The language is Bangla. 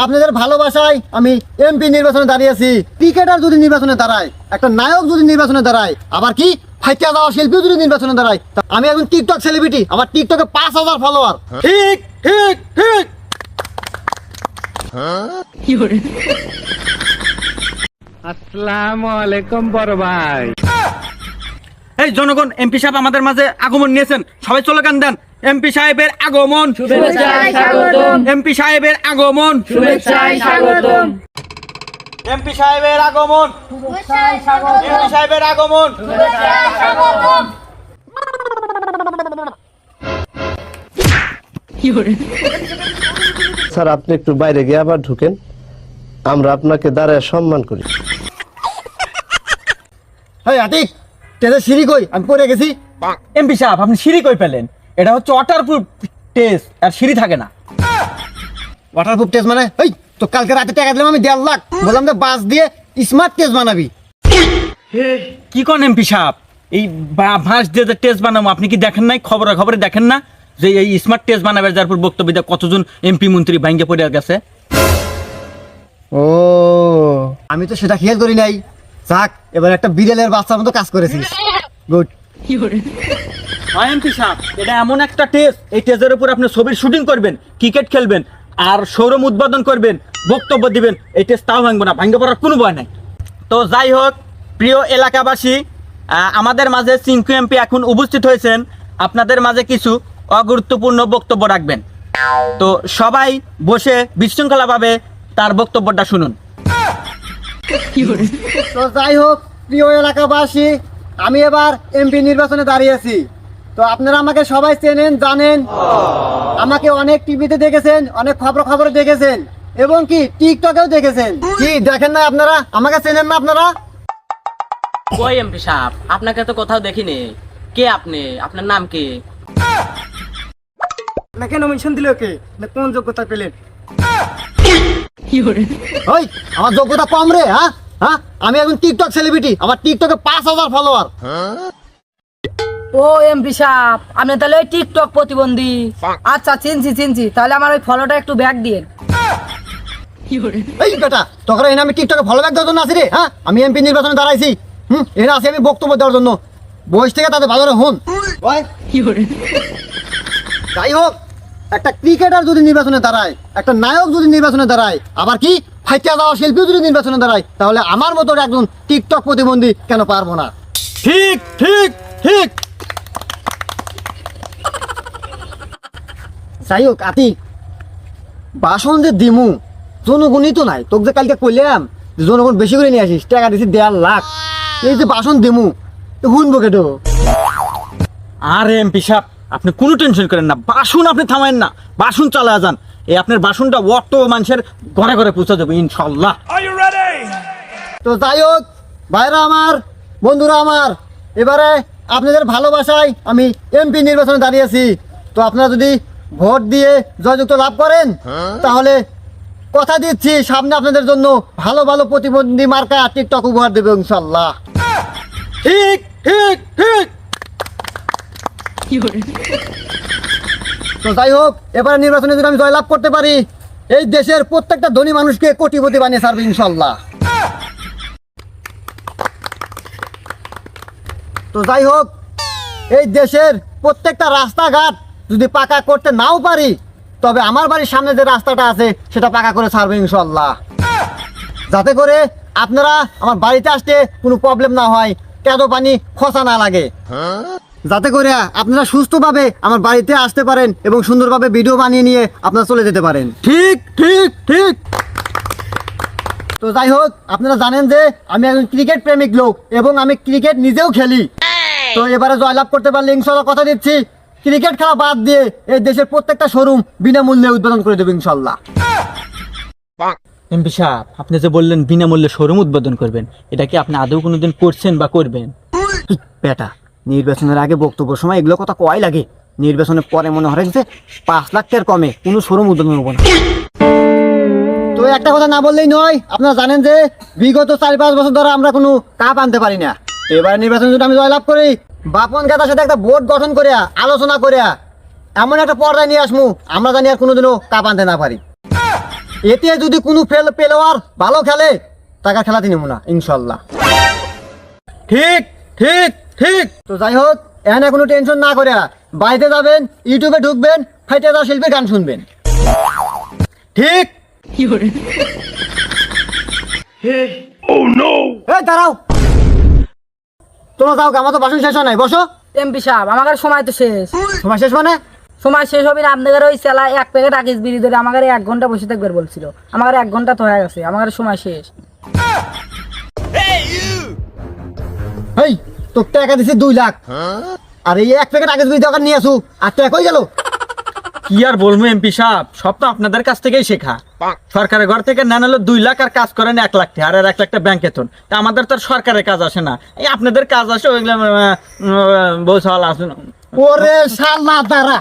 আপনাদের ভালোবাসায় আমি এমপি নির্বাচনে দাঁড়িয়েছি। ক্রিকেটার যদি নির্বাচনে দাঁড়ায়, একটা নায়ক যদি নির্বাচনে দাঁড়ায়, আবার কি ফাইতে যাওয়া শিল্পীও যদি নির্বাচনে দাঁড়ায়, আমি একজন টিকটক সেলিব্রিটি, আমার টিকটকে 5,000 ফলোয়ার। ঠিক ঠিক ঠিক। আসসালামু আলাইকুম বড় ভাই। এই জনগণ, এমপি সাহেব আমাদের মাঝে আগমন নিয়েছেন, সবাই চলে গান দেন। এমপি সাহেবের আগমন, শুভেচ্ছায় স্বাগতম। এমপি সাহেবের আগমন, শুভেচ্ছায় স্বাগতম। এমপি সাহেবের আগমন, শুভেচ্ছায় স্বাগতম। এমপি সাহেবের আগমন। শুভেচ্ছায় স্বাগতম। স্যার, আপনি একটু বাইরে গিয়ে আবার ঢুকেন, আমরা আপনাকে দাঁড়ায় সম্মান করি। হেই আতিক, তেজের সিঁড়ি কই? আমি পড়ে গেছি। এমপি সাহেব, আপনি সিঁড়ি কই পেলেন? এটা হচ্ছে ওয়াটারপ্রুফ টেস্ট, আর সিঁড়ি থাকে না। ওয়াটারপ্রুফ টেস্ট মানে? এই তো কালকে রাতে টাকা দিলাম আমি 1.5 লাখ, বললাম যে বাস দিয়ে স্মার্ট টেস্ট বানাবি। কি কোন এমপি সাহেব, এই ভাঁজ দিয়ে যে টেস্ট বানাবো, আপনি কি দেখেন নাই? খবরে দেখেন না যে এই স্মার্ট টেস্ট বানাবে, যার পর বক্তব্য দিয়ে কতজন এমপি মন্ত্রী ভাঙ্গে পড়ে গেছে? ও, আমি তো সেটা খেয়াল করি নাই। যাক, এবার একটা বিড়ালের বাচ্চার মতো কাজ করেছিস। গুড। এমপি সাহেব, এটা এমন একটা টেস্ট, এই টেস্টের উপর আপনি ছবির শুটিং করবেন, ক্রিকেট খেলবেন, আর শোরুম উদ্বোধন করবেন, বক্তব্য দিবেন। এই টেস্ট তাও ভাঙবো না, ভাঙ্গে পড়ার কোনো ভয় নাই। তো যাই হোক, প্রিয় এলাকাবাসী, আমাদের মাঝে চিঙ্কু এমপি এখন উপস্থিত হয়েছেন। আপনাদের মাঝে কিছু অগুরুত্বপূর্ণ বক্তব্য রাখবেন। তো সবাই বসে বিশৃঙ্খলাভাবে তার বক্তব্যটা শুনুন। তো যাই হোক, প্রিয় এলাকাবাসী, আমি এবার এমপি নির্বাচনে দাঁড়িয়েছি। তো আপনারা আমাকে সবাই চেনেন, জানেন। আমাকে অনেক টিভিতে দেখেছেন, অনেক খবরে দেখেছেন, এবং কি টিকটকেও দেখেছেন। কি দেখেন না আপনারা? আমাকে চেনেন না আপনারা? কই এমপি সাহেব, আপনাকে তো কোথাও দেখিনি। কে আপনি? আপনার নাম কি? আপনাকে নমিনেশন দিল কে? কোন যোগ্যতা পেলেন? ওই, আমার যোগ্যতা কম রে? হ্যাঁ হ্যাঁ, আমি একজন টিকটক সেলিব্রিটি, আমার টিকটকে 5,000 ফলোয়ার। ও এমপি সাহেব, আপনি তাহলে ওই টিকটক প্রতিবন্ধী? আচ্ছা, চিনছি। তাহলে আমার ওই ফলোটা একটু ব্যাক দিন। এই বেটা, তোকে এনে আমি টিকটকে ফলো ব্যাক দেওয়ার জন্য আছি রে? হ্যাঁ, আমি এমপি নির্বাচনে দাঁড়াইছি। এনে আছি আমি বক্তব্য দেওয়ার জন্য। বয়স থেকে তাদের ভালো হন। যাই হোক, একটা ক্রিকেটার যদি নির্বাচনে দাঁড়ায়, একটা নায়ক যদি নির্বাচনে দাঁড়ায়, আবার কি ফাইতে যাওয়া শিল্পীও যদি নির্বাচনে দাঁড়ায়, তাহলে আমার মতো একজন টিকটক প্রতিবন্ধী কেন পারবো না? ঠিক ঠিক ঠিক। যাই হোক আতিক, বাসন যে দিমু জনগণই তো নাই। তোকে যে কালকে কইলাম যে জনগণ বেশি করে নিয়ে আসিস, টাকা দিছি 1.5 লাখ, এই যে বাসন দিমু শুনবো কেটো? আরে এমপি সাহেব, আপনি কোনো টেনশন করেন না, বাসন আপনি থামায়েন না, বাসন চালা যান। এই আপনার বাসনটা অটো মানুষের ঘরে ঘরে পৌঁছে দেবো ইনশাল্লাহ। তো যাই হোক ভাইরা আমার, বন্ধুরা আমার, এবারে আপনাদের ভালোবাসায় আমি এমপি নির্বাচনে দাঁড়িয়েছি। তো আপনারা যদি ভোট দিয়ে জয়যুক্ত লাভ করেন, তাহলে কথা দিচ্ছি সামনে আপনাদের জন্য ভালো ভালো প্রতিবন্ধী মার্কা টিকটক উপহার দেবে ইনশাল্লাহ। ঠিক ঠিক ঠিক। তো যাই হোক, এবারে নির্বাচনে যদি আমি জয়লাভ করতে পারি, এই দেশের প্রত্যেকটা ধনী মানুষকে কোটিপতি বানিয়ে ছাড়বে ইনশাল্লাহ। তো যাই হোক, এই দেশের প্রত্যেকটা রাস্তাঘাট যদি পাকা করতে নাও পারি, তবে আমার বাড়ির সামনে যে রাস্তাটা আছে সেটা পাকা করে ছাড়বে ইনশাল্লাহ, যাতে করে আপনারা আমার বাড়িতে আসতে কোনো প্রবলেম না হয়, কাদো পানি খসা না লাগে, যাতে করে আপনারা সুস্থভাবে আমার বাড়িতে আসতে পারেন এবং সুন্দরভাবে ভিডিও বানিয়ে নিয়ে আপনারা চলে যেতে পারেন। ঠিক ঠিক ঠিক। তো যাই হোক, আপনারা জানেন যে আমি একজন ক্রিকেট প্রেমিক লোক এবং আমি ক্রিকেট নিজেও খেলি। তো এবারে জয়লাভ করতে পারলে ইনশাল্লাহ কথা দিচ্ছি, ক্রিকেট খেলা বাদ দিয়ে এই দেশের প্রত্যেকটা শোরুম বিনামূল্যে উদ্বোধন করে দেবে ইনশাল্লাহ। এমপি সাহেব, আপনি যে বললেন বিনামূল্যে শোরুম উদ্বোধন করবেন, এটা কি আপনি আদৌ কোনোদিন করছেন বা করবেন? বেটা, নির্বাচনের আগে বক্তব্য সময় এগুলো কথা কয় লাগে, নির্বাচনের পরে মনে হয় যে 5 লাখ টাকার কমে কোনো শোরুম উদ্বোধন হবো না। তো একটা কথা না বললেই নয়, আপনারা জানেন যে বিগত 4-5 বছর ধরে আমরা কোনো কাপ আনতে পারি না। এবার নির্বাচনে যদি আমি জয়লাভ করি, বাপন গাদার সাথে একটা বোর্ড গঠন করে আলোচনা করে এমন একটা পর্যায়ে নিয়ে আসমু, আমরা জানি আর কোনোদিনও কাপ আনতে না পারি। এতে যদি কোনো প্লেয়ার ভালো খেলে টাকা খেলাতে নেব না ইনশাল্লাহ। ঠিক ঠিক ঠিক। তো যাই হোক, এখানে কোনো টেনশন না করে বাড়িতে যাবেন, ইউটিউবে ঢুকবেন, ফাইটে যাওয়া শিল্পীর গান শুনবেন। ঠিক। এই দাঁড়াও, তোমরা যাও, আমার তো বাসন শেষ হয় নাই, বসো। এমপি সাহেব আমার সময় তো শেষ। সময় শেষ মানে? সময় শেষ হবে না, আপনাদের ওই চালা 1 প্যাকেট আকিস বিড়ি ধরে আমাকে 1 ঘন্টা বসে থাকবে বলছিল। আমার 1 ঘন্টা তো হয়ে গেছে, আমার সময় শেষ। এই তোর টাকা দিছি 2 লাখ, আর এই 1 প্যাকেট আগে যদি দোকান নিয়ে আসু, আর টাকা কই গেল? কি আর বলবো এমপি সাহেব, সব তো আপনাদের কাছ থেকেই শেখা। সরকারের ঘর থেকে নেন হলো 2 লাখ, আর কাজ করেন 1 লাখ টাকা, আর 1 লাখ টাকা ব্যাংক বেতন। তা আমাদের তো আর সরকারের কাজ আসে না, এই আপনাদের কাজ আসে, ওইগুলো বউ সওয়াল আসুন। ওরে শালা দাঁড়া।